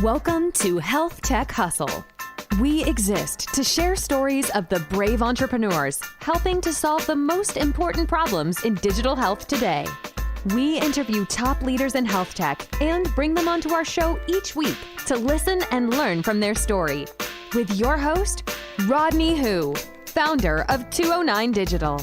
Welcome to Health Tech Hustle. We exist to share stories of the brave entrepreneurs helping to solve the most important problems in digital health today. We interview top leaders in health tech and bring them onto our show each week to listen and learn from their story. With your host, Rodney Hu, founder of 209 Digital.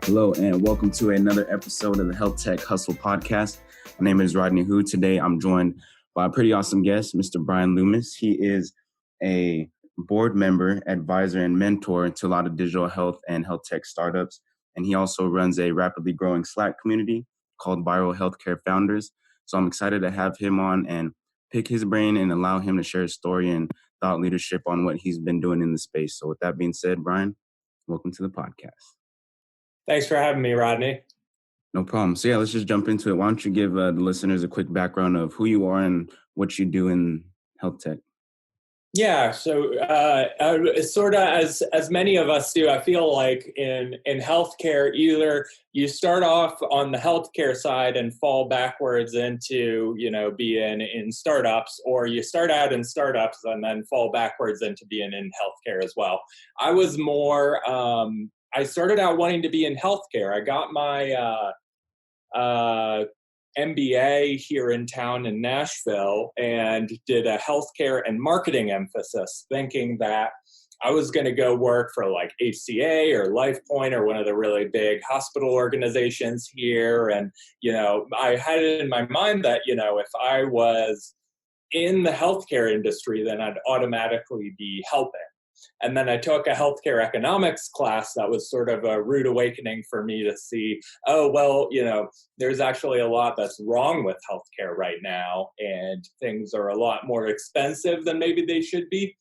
Hello, and welcome to another episode of the Health Tech Hustle podcast. My name is Rodney Hu. Today, I'm joined by a pretty awesome guest, Mr. Bryan Loomis. He is a board member, advisor, and mentor to a lot of digital health and health tech startups. And he also runs a rapidly growing Slack community called Viral Healthcare Founders. So I'm excited to have him on and pick his brain and allow him to share his story and thought leadership on what he's been doing in the space. So with that being said, Bryan, welcome to the podcast. Thanks for having me, Rodney. No problem. So let's just jump into it. Why don't you give the listeners a quick background of who you are and what you do in health tech? Yeah, so sort of as many of us do, I feel like in healthcare, either you start off on the healthcare side and fall backwards into, being in startups, or you start out in startups and then fall backwards into being in healthcare as well. I was more, I started out wanting to be in healthcare. I got my MBA here in town in Nashville and did a healthcare and marketing emphasis, thinking that I was going to go work for like HCA or LifePoint or one of the really big hospital organizations here. And, I had it in my mind that, if I was in the healthcare industry, then I'd automatically be helping. And then I took a healthcare economics class that was sort of a rude awakening for me to see, there's actually a lot that's wrong with healthcare right now, and things are a lot more expensive than maybe they should be.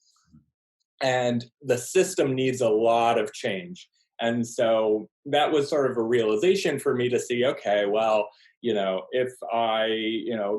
And the system needs a lot of change. And so that was sort of a realization for me to see, okay, well, if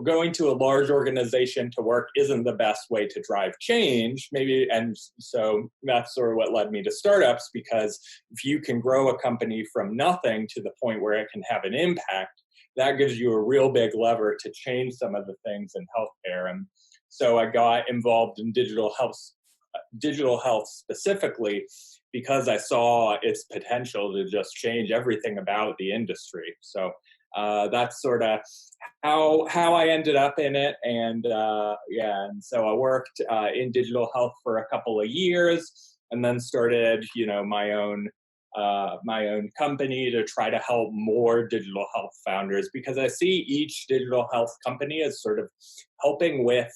going to a large organization to work isn't the best way to drive change, maybe. And so that's sort of what led me to startups, because if you can grow a company from nothing to the point where it can have an impact, that gives you a real big lever to change some of the things in healthcare. And so I got involved in digital health specifically because I saw its potential to just change everything about the industry. So that's sort of how I ended up in it. And and so I worked in digital health for a couple of years, and then started, my own company to try to help more digital health founders, because I see each digital health company as sort of helping with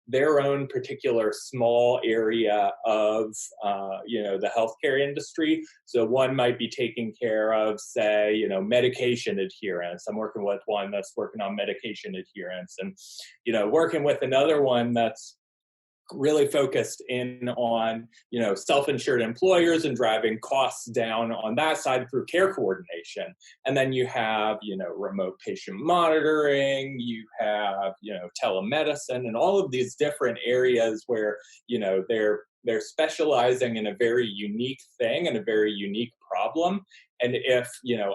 their own particular small area of, the healthcare industry. So one might be taking care of, say, medication adherence. I'm working with one that's working on medication adherence, and, working with another one that's really focused in on, self-insured employers and driving costs down on that side through care coordination. And then you have, remote patient monitoring, you have, telemedicine, and all of these different areas where, they're specializing in a very unique thing and a very unique problem. And if,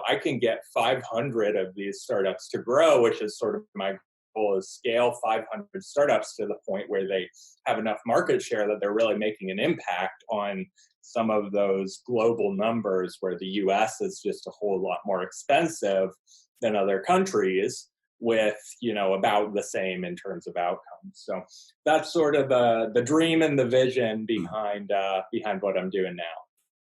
I can get 500 of these startups to grow, which is sort of my goal, is scale 500 startups to the point where they have enough market share that they're really making an impact on some of those global numbers where the US is just a whole lot more expensive than other countries, with, about the same in terms of outcomes. So that's sort of the dream and the vision behind what I'm doing now.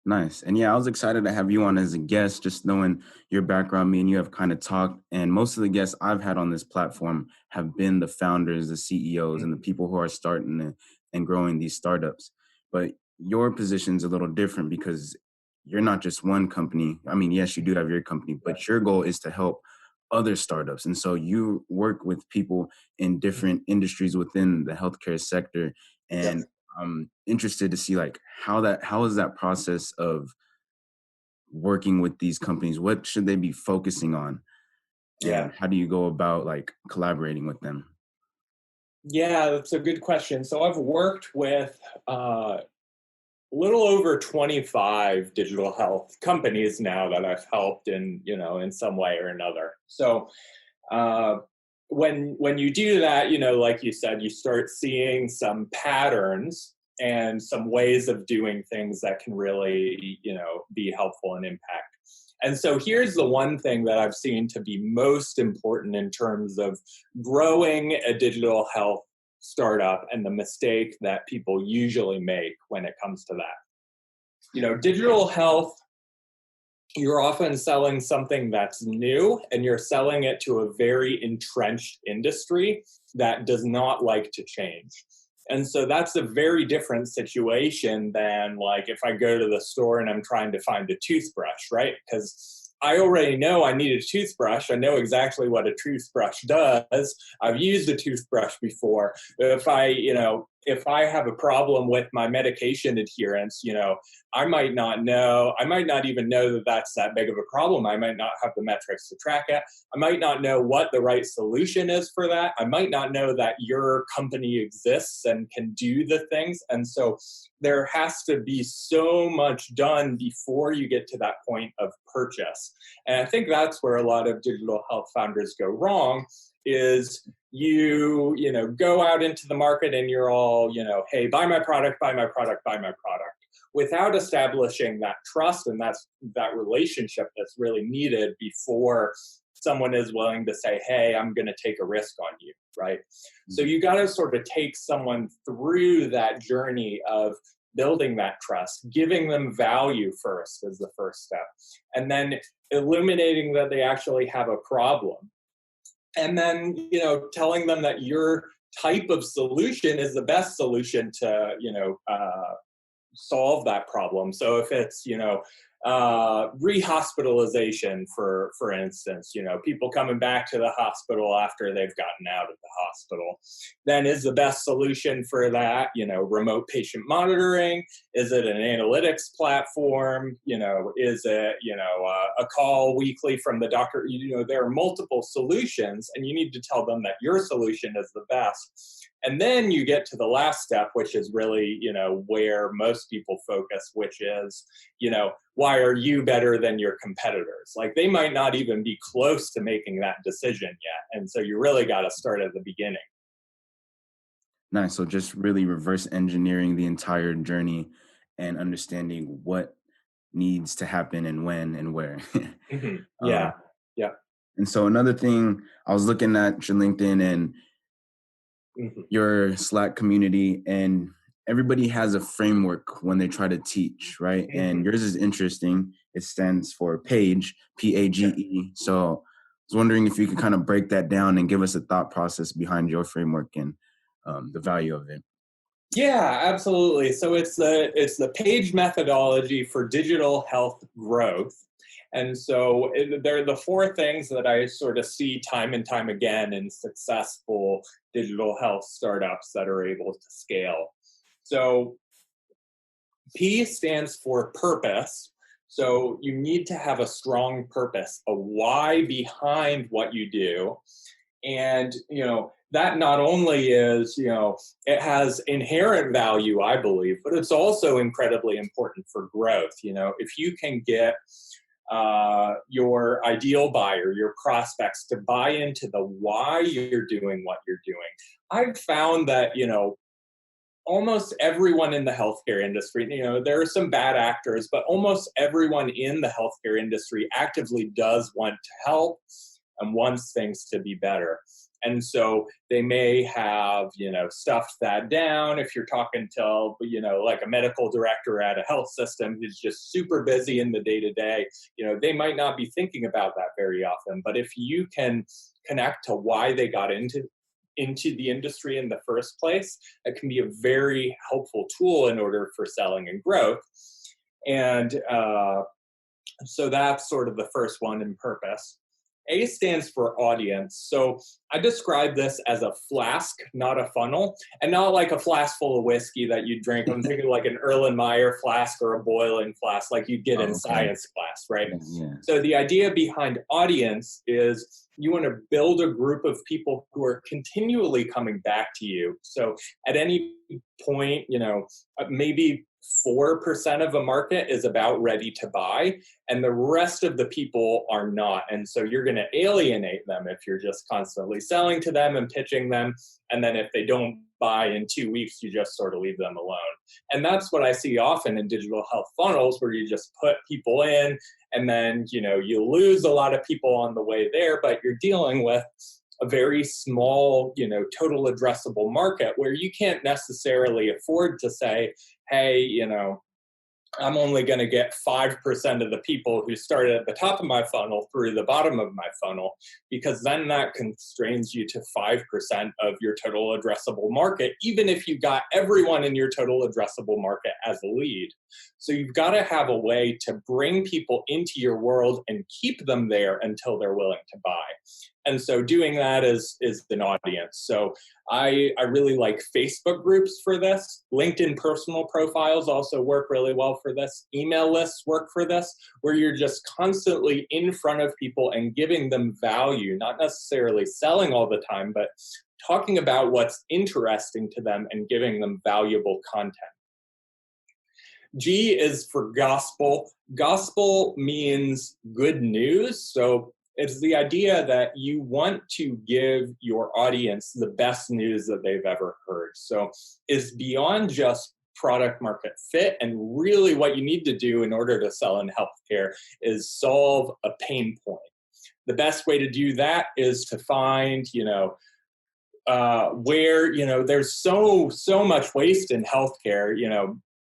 Nice. And I was excited to have you on as a guest, just knowing your background. Me and you have kind of talked, and most of the guests I've had on this platform have been the founders, the CEOs, and the people who are starting and growing these startups. But your position's a little different, because you're not just one company. I mean, yes, you do have your company, but your goal is to help other startups. And so you work with people in different industries within the healthcare sector. And I'm interested to see how is that process of working with these companies? What should they be focusing on? And how do you go about collaborating with them? Yeah, that's a good question. So I've worked with little over 25 digital health companies now that I've helped in some way or another. So when you do that, like you said, you start seeing some patterns and some ways of doing things that can really, be helpful and impact. And so here's the one thing that I've seen to be most important in terms of growing a digital health startup, and the mistake that people usually make when it comes to that. Digital health, you're often selling something that's new, and you're selling it to a very entrenched industry that does not like to change. And so that's a very different situation than like if I go to the store and I'm trying to find a toothbrush, right? Because I already know I need a toothbrush. I know exactly what a toothbrush does. I've used a toothbrush before. If I have a problem with my medication adherence, I might not even know that that's that big of a problem. I might not have the metrics to track it. I might not know what the right solution is for that. I might not know that your company exists and can do the things. And so there has to be so much done before you get to that point of purchase. And I think that's where a lot of digital health founders go wrong, is you go out into the market and you're all, hey, buy my product, without establishing that trust and that relationship that's really needed before someone is willing to say, hey, I'm going to take a risk on you, right? So you got to sort of take someone through that journey of building that trust, giving them value first as the first step, and then illuminating that they actually have a problem. And then, telling them that your type of solution is the best solution to, solve that problem. So if it's, rehospitalization, for instance, people coming back to the hospital after they've gotten out of the hospital, then is the best solution for that, remote patient monitoring? Is it an analytics platform? Is it, a call weekly from the doctor? There are multiple solutions, and you need to tell them that your solution is the best. And then you get to the last step, which is really, where most people focus, which is, why are you better than your competitors? Like, they might not even be close to making that decision yet. And so you really got to start at the beginning. Nice. So just really reverse engineering the entire journey and understanding what needs to happen and when and where. Mm-hmm. Yeah. Yeah. And so another thing, I was looking at your LinkedIn and your Slack community, and everybody has a framework when they try to teach, right? And yours is interesting. It stands for P.A.G.E, P-A-G-E. So I was wondering if you could kind of break that down and give us a thought process behind your framework and the value of it. Yeah, absolutely. So it's the P.A.G.E methodology for digital health growth. And so there are the four things that I sort of see time and time again in successful digital health startups that are able to scale. So P stands for purpose. So you need to have a strong purpose, a why behind what you do. And, that not only is, it has inherent value, I believe, but it's also incredibly important for growth. If you can get your ideal buyer, your prospects, to buy into the why you're doing what you're doing, I've found that, almost everyone in the healthcare industry, there are some bad actors, but almost everyone in the healthcare industry actively does want to help and wants things to be better. And so they may have, stuffed that down. If you're talking to, like a medical director at a health system who's just super busy in the day-to-day, they might not be thinking about that very often. But if you can connect to why they got into the industry in the first place, it can be a very helpful tool in order for selling and growth. And so that's sort of the first one in purpose. A stands for audience. So I describe this as a flask, not a funnel, and not like a flask full of whiskey that you drink. I'm thinking like an Erlenmeyer flask or a boiling flask like you get in science class, right? Yeah. So the idea behind audience is you want to build a group of people who are continually coming back to you. So at any point, maybe 4% of a market is about ready to buy, and the rest of the people are not. And so you're going to alienate them if you're just constantly selling to them and pitching them. And then if they don't buy in 2 weeks, you just sort of leave them alone. And that's what I see often in digital health funnels, where you just put people in and then, you lose a lot of people on the way there, but you're dealing with a very small, total addressable market where you can't necessarily afford to say, hey, I'm only going to get 5% of the people who started at the top of my funnel through the bottom of my funnel, because then that constrains you to 5% of your total addressable market, even if you got everyone in your total addressable market as a lead. So you've got to have a way to bring people into your world and keep them there until they're willing to buy. And so doing that is an audience. So I really like Facebook groups for this. LinkedIn personal profiles also work really well for this. Email lists work for this, where you're just constantly in front of people and giving them value, not necessarily selling all the time, but talking about what's interesting to them and giving them valuable content. G is for gospel. Gospel means good news. So it's the idea that you want to give your audience the best news that they've ever heard. So it's beyond just product market fit. And really what you need to do in order to sell in healthcare is solve a pain point. The best way to do that is to find, where, there's so much waste in healthcare,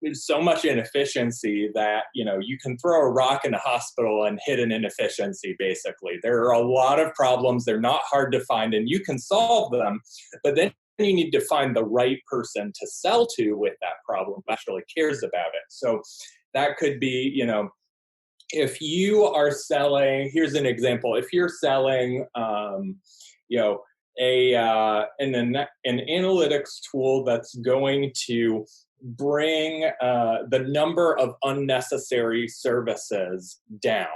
there's so much inefficiency that, you can throw a rock in a hospital and hit an inefficiency, basically. There are a lot of problems. They're not hard to find, and you can solve them. But then you need to find the right person to sell to with that problem who actually cares about it. So that could be, if you are selling, here's an example. If you're selling, an analytics tool that's going to bring the number of unnecessary services down,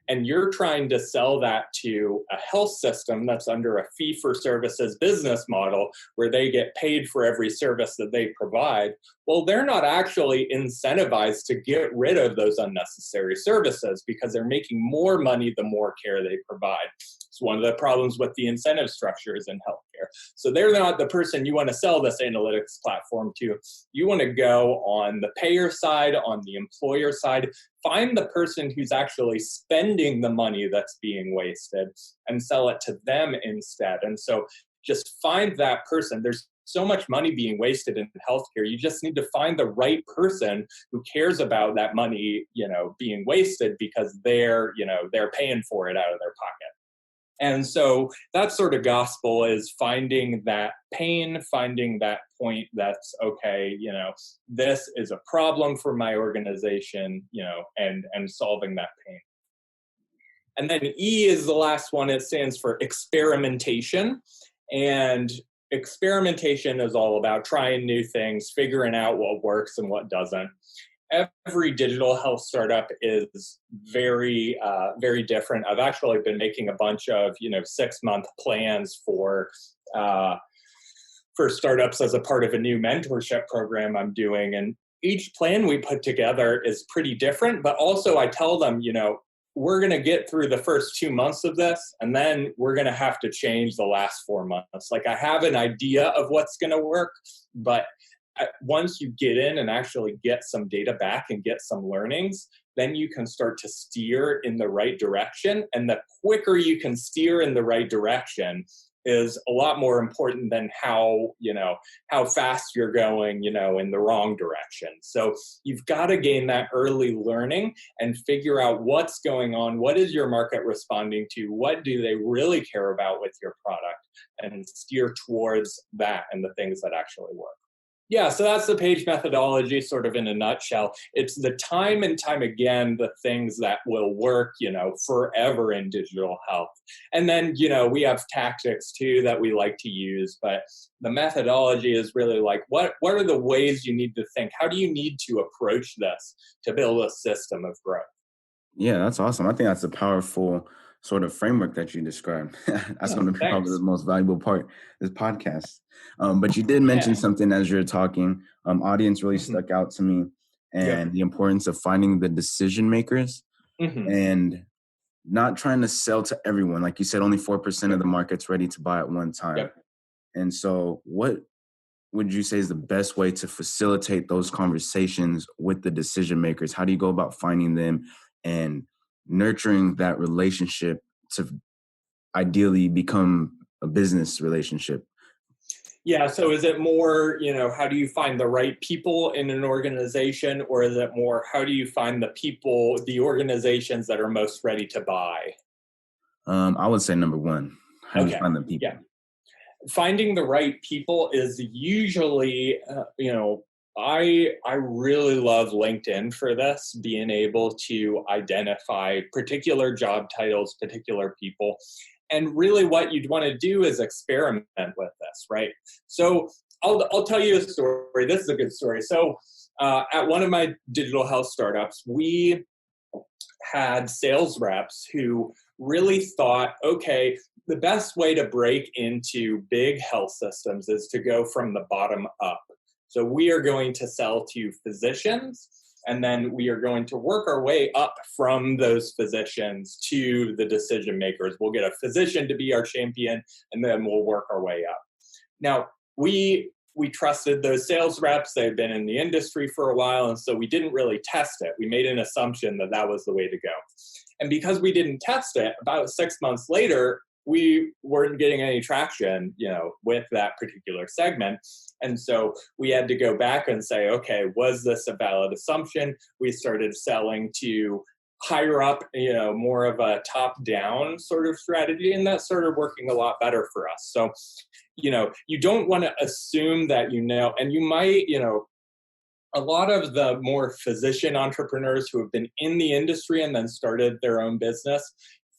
and you're trying to sell that to a health system that's under a fee-for-services business model where they get paid for every service that they provide, well, they're not actually incentivized to get rid of those unnecessary services because they're making more money the more care they provide. It's one of the problems with the incentive structures in healthcare. So they're not the person you want to sell this analytics platform to. You want to go on the payer side, on the employer side, find the person who's actually spending the money that's being wasted and sell it to them instead. And so just find that person. There's so much money being wasted in healthcare. You just need to find the right person who cares about that money, being wasted because they're paying for it out of their pocket. And so that sort of gospel is finding that pain, finding that point that's, okay, this is a problem for my organization, and solving that pain. And then E is the last one. It stands for experimentation. And experimentation is all about trying new things, figuring out what works and what doesn't. Every digital health startup is very, very different. I've actually been making a bunch of, 6-month plans for startups as a part of a new mentorship program I'm doing. And each plan we put together is pretty different, but also I tell them, we're going to get through the first 2 months of this, and then we're going to have to change the last 4 months. Like, I have an idea of what's going to work, but once you get in and actually get some data back and get some learnings, then you can start to steer in the right direction. And the quicker you can steer in the right direction is a lot more important than how fast you're going, in the wrong direction. So you've got to gain that early learning and figure out what's going on. What is your market responding to? What do they really care about with your product? And steer towards that and the things that actually work. Yeah, so that's the P.A.G.E methodology sort of in a nutshell. It's the time and time again, the things that will work, forever in digital health. And then, we have tactics too that we like to use, but the methodology is really like, what are the ways you need to think? How do you need to approach this to build a system of growth? Yeah, that's awesome. I think that's a powerful sort of framework that you described. That's going to be probably the most valuable part of this podcast. But you did mention something as you're talking. Audience really stuck out to me. and the importance of finding the decision makers and not trying to sell to everyone. Like you said, only 4% of the market's ready to buy at one time. And so what would you say is the best way to facilitate those conversations with the decision makers? How do you go about finding them and nurturing that relationship to ideally become a business relationship? Yeah, so is it more, how do you find the right people in an organization, or is it more, how do you find the people, the organizations that are most ready to buy? I would say number one, how do you find the people? Yeah. Finding the right people is usually, I really love LinkedIn for this, being able to identify particular job titles, particular people. And really what you'd want to do is experiment with this, right? So I'll tell you a story. This is a good story. So at one of my digital health startups, we had sales reps who really thought, okay, the best way to break into big health systems is to go from the bottom up. So we are going to sell to physicians, and then we are going to work our way up from those physicians to the decision makers. We'll get a physician to be our champion, and then we'll work our way up. Now, we trusted those sales reps. They'd been in the industry for a while, and so we didn't really test it. We made an assumption that that was the way to go. And because we didn't test it, about 6 months later, we weren't getting any traction, with that particular segment. And so we had to go back and say, okay, was this a valid assumption? We started selling to higher up, more of a top-down sort of strategy, and that started working a lot better for us. So, you don't want to assume that and you might, a lot of the more physician entrepreneurs who have been in the industry and then started their own business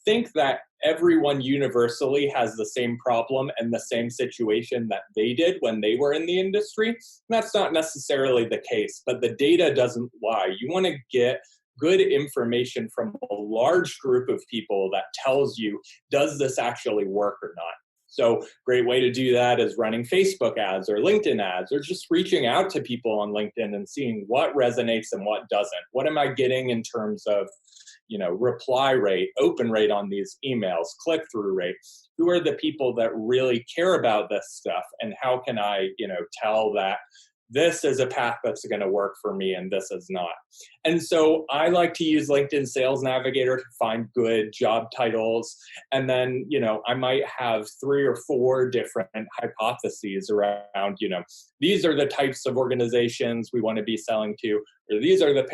think that everyone universally has the same problem and the same situation that they did when they were in the industry. And that's not necessarily the case, but the data doesn't lie. You want to get good information from a large group of people that tells you, does this actually work or not? So great way to do that is running Facebook ads or LinkedIn ads, or just reaching out to people on LinkedIn and seeing what resonates and what doesn't. What am I getting in terms of, reply rate, open rate on these emails, click-through rate? Who are the people that really care about this stuff? And how can I, tell that this is a path that's going to work for me and this is not? And so I like to use LinkedIn Sales Navigator to find good job titles. And then, I might have 3 or 4 different hypotheses around, these are the types of organizations we want to be selling to, or these are the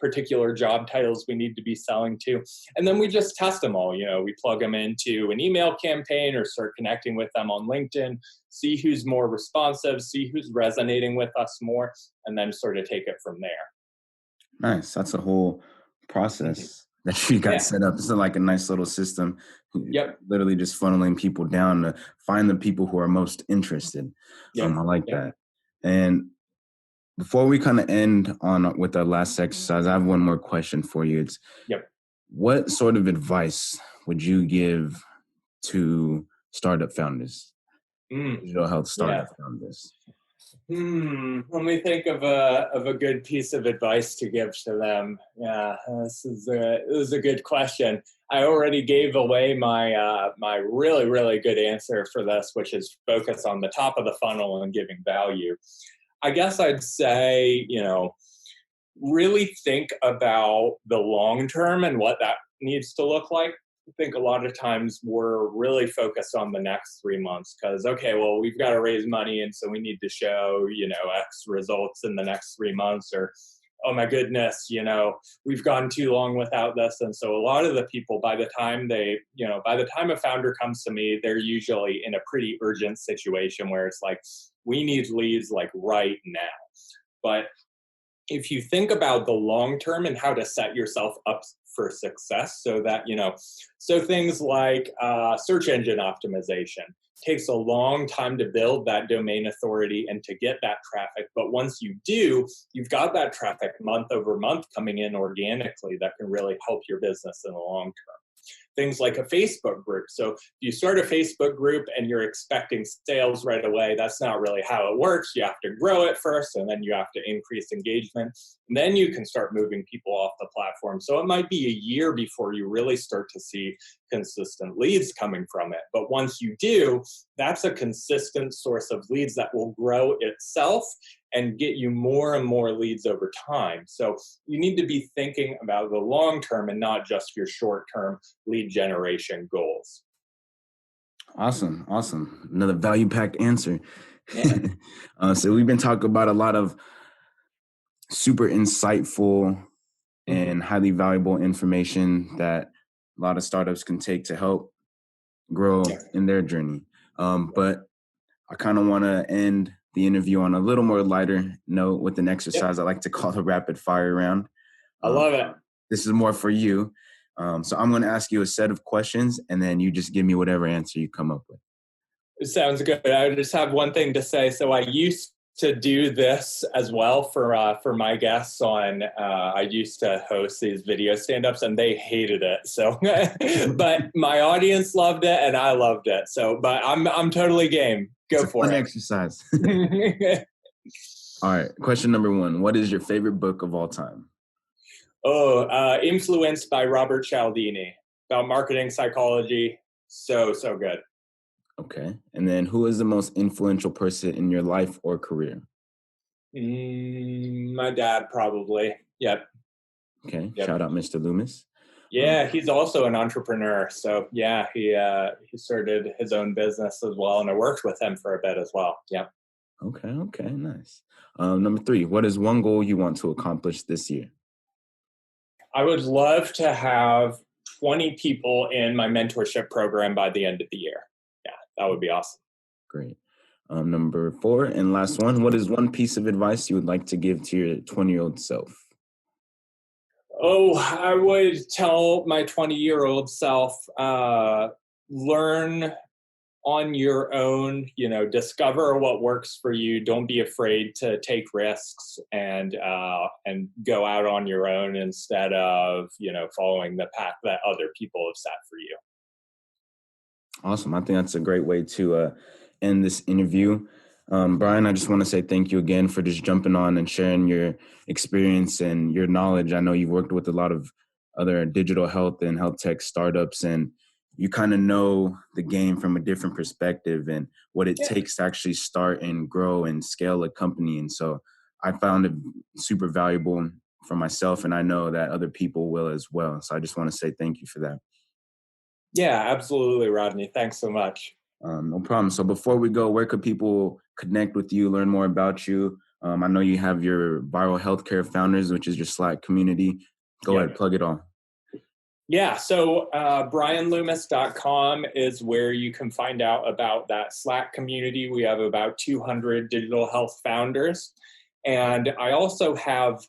particular job titles we need to be selling to. And then we just test them all. We plug them into an email campaign or start connecting with them on LinkedIn, see who's more responsive, see who's resonating with us more, and then sort of take it from there. Nice. That's a whole process that you got set up. It's like a nice little system. Yep. Literally just funneling people down to find the people who are most interested. I like that. And before we kind of end on with our last exercise, I have one more question for you. It's what sort of advice would you give to startup founders, digital health startup founders? Let me think of a good piece of advice to give to them. Yeah, this is a good question. I already gave away my my really, really good answer for this, which is focus on the top of the funnel and giving value. I guess I'd say, really think about the long term and what that needs to look like. I think a lot of times we're really focused on the next 3 months because, okay, well, we've got to raise money, and so we need to show, X results in the next 3 months, or, oh my goodness, we've gone too long without this. And so a lot of the people, by the time a founder comes to me, they're usually in a pretty urgent situation where it's like, we need leads like right now. But if you think about the long term and how to set yourself up for success, so that, so things like search engine optimization takes a long time to build that domain authority and to get that traffic. But once you do, you've got that traffic month over month coming in organically that can really help your business in the long term. things like a Facebook group. So if you start a Facebook group and you're expecting sales right away, that's not really how it works. You have to grow it first, and then you have to increase engagement. And then you can start moving people off the platform. So it might be a year before you really start to see consistent leads coming from it. But once you do, that's a consistent source of leads that will grow itself and get you more and more leads over time. So you need to be thinking about the long term and not just your short term lead generation goals. Awesome. Another value packed answer. Yeah. So we've been talking about a lot of super insightful and highly valuable information that a lot of startups can take to help grow in their journey. But I kind of want to end the interview on a little more lighter note with an exercise I like to call the rapid fire round. I love it. This is more for you. So I'm going to ask you a set of questions, and then you just give me whatever answer you come up with. It sounds good. I just have one thing to say. So I used to do this as well for my guests on, I used to host these video stand-ups and they hated it. So, but my audience loved it and I loved it. So, but I'm totally game. Go for it. Fun exercise. All right. Question number 1. What is your favorite book of all time? Influenced by Robert Cialdini, about marketing psychology. So good. Okay. And then who is the most influential person in your life or career? My dad, probably. Yep. Okay. Yep. Shout out Mr. Loomis. Yeah, he's also an entrepreneur. So yeah, he started his own business as well, and I worked with him for a bit as well. Yeah. Okay. Nice. Number 3, what is one goal you want to accomplish this year? I would love to have 20 people in my mentorship program by the end of the year. Yeah, that would be awesome. Great. Number 4 and last one, what is one piece of advice you would like to give to your 20-year-old self? I would tell my 20-year-old self, learn on your own, discover what works for you. Don't be afraid to take risks and go out on your own instead of, following the path that other people have set for you. Awesome. I think that's a great way to end this interview. Bryan, I just want to say thank you again for just jumping on and sharing your experience and your knowledge. I know you've worked with a lot of other digital health and health tech startups, and you kind of know the game from a different perspective and what it takes to actually start and grow and scale a company. And so I found it super valuable for myself, and I know that other people will as well. So I just want to say thank you for that. Yeah, absolutely, Rodney. Thanks so much. No problem. So before we go, where could people connect with you, learn more about you? I know you have your Viral Healthcare Founders, which is your Slack community. Go ahead, plug it all. Yeah, so bryanloomis.com is where you can find out about that Slack community. We have about 200 digital health founders. And I also have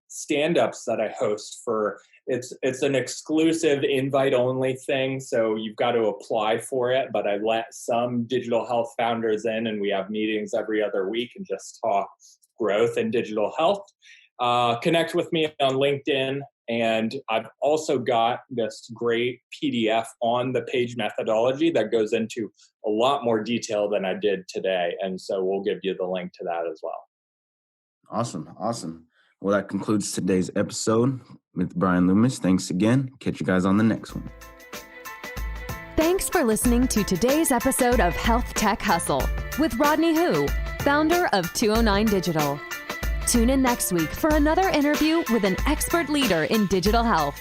stand-ups that I host for. It's an exclusive invite-only thing, so you've got to apply for it, but I let some digital health founders in, and we have meetings every other week and just talk growth in digital health. Connect with me on LinkedIn, and I've also got this great PDF on the P.A.G.E methodology that goes into a lot more detail than I did today, and so we'll give you the link to that as well. Awesome. Well, that concludes today's episode with Bryan Loomis. Thanks again. Catch you guys on the next one. Thanks for listening to today's episode of Health Tech Hustle with Rodney Hu, founder of 209 Digital. Tune in next week for another interview with an expert leader in digital health.